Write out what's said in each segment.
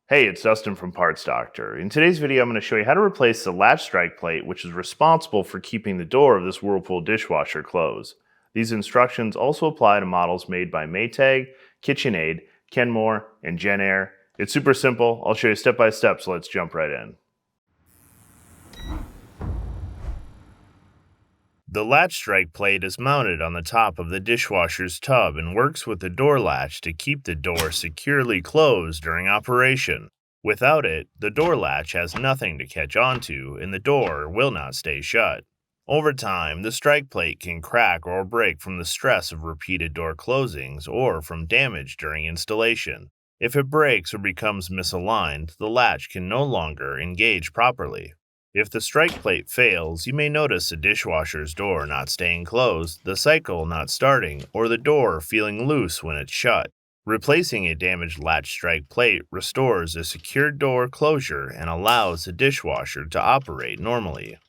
Hey, it's Dustin from Parts Doctor. In today's video, I'm going to show you how to replace the latch strike plate, which is responsible for keeping the door of this Whirlpool dishwasher closed. These instructions also apply to models made by Maytag, KitchenAid, Kenmore, and JennAir. It's super simple. I'll show you step by step, so let's jump right in. The latch strike plate is mounted on the top of the dishwasher's tub and works with the door latch to keep the door securely closed during operation. Without it, the door latch has nothing to catch onto and the door will not stay shut. Over time, the strike plate can crack or break from the stress of repeated door closings or from damage during installation. If it breaks or becomes misaligned, the latch can no longer engage properly. If the strike plate fails, you may notice the dishwasher's door not staying closed, the cycle not starting, or the door feeling loose when it's shut. Replacing a damaged latch strike plate restores a secure door closure and allows the dishwasher to operate normally.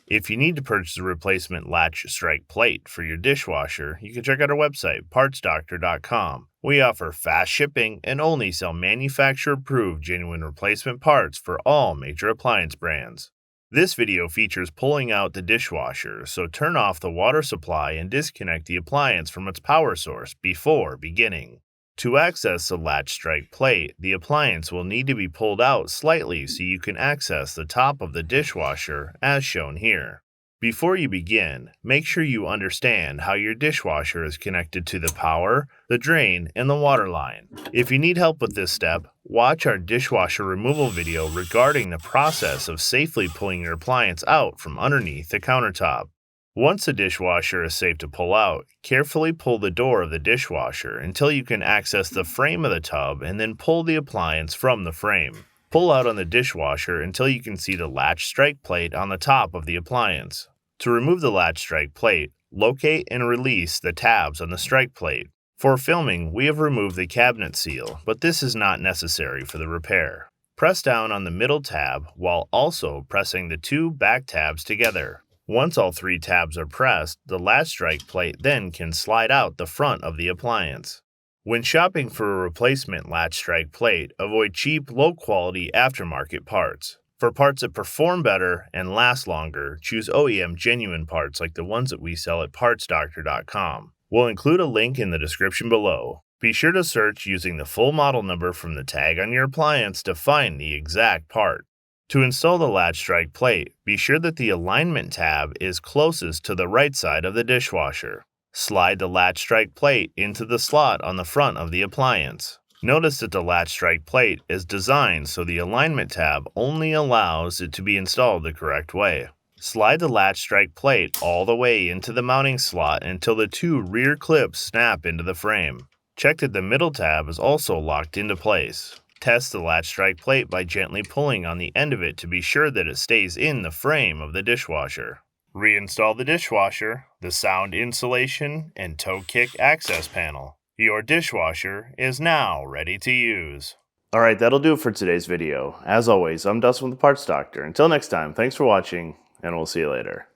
If you need to purchase a replacement latch strike plate for your dishwasher, you can check out our website, partsdoctor.com. We offer fast shipping and only sell manufacturer-approved genuine replacement parts for all major appliance brands. This video features pulling out the dishwasher, so turn off the water supply and disconnect the appliance from its power source before beginning. To access the latch strike plate, the appliance will need to be pulled out slightly so you can access the top of the dishwasher as shown here. Before you begin, make sure you understand how your dishwasher is connected to the power, the drain, and the water line. If you need help with this step, watch our dishwasher removal video regarding the process of safely pulling your appliance out from underneath the countertop. Once the dishwasher is safe to pull out, carefully pull the door of the dishwasher until you can access the frame of the tub and then pull the appliance from the frame. Pull out on the dishwasher until you can see the latch strike plate on the top of the appliance. To remove the latch strike plate, locate and release the tabs on the strike plate. For filming, we have removed the cabinet seal, but this is not necessary for the repair. Press down on the middle tab while also pressing the two back tabs together. Once all three tabs are pressed, the latch strike plate then can slide out the front of the appliance. When shopping for a replacement latch strike plate, avoid cheap, low-quality aftermarket parts. For parts that perform better and last longer, choose OEM genuine parts like the ones that we sell at partsdoctor.com. We'll include a link in the description below. Be sure to search using the full model number from the tag on your appliance to find the exact part. To install the latch strike plate, be sure that the alignment tab is closest to the right side of the dishwasher. Slide the latch strike plate into the slot on the front of the appliance. Notice that the latch strike plate is designed so the alignment tab only allows it to be installed the correct way. Slide the latch strike plate all the way into the mounting slot until the two rear clips snap into the frame. Check that the middle tab is also locked into place. Test the latch strike plate by gently pulling on the end of it to be sure that it stays in the frame of the dishwasher. Reinstall the dishwasher, the sound insulation, and toe kick access panel. Your dishwasher is now ready to use. Alright, that'll do it for today's video. As always, I'm Dustin with the Parts Doctor. Until next time, thanks for watching, and we'll see you later.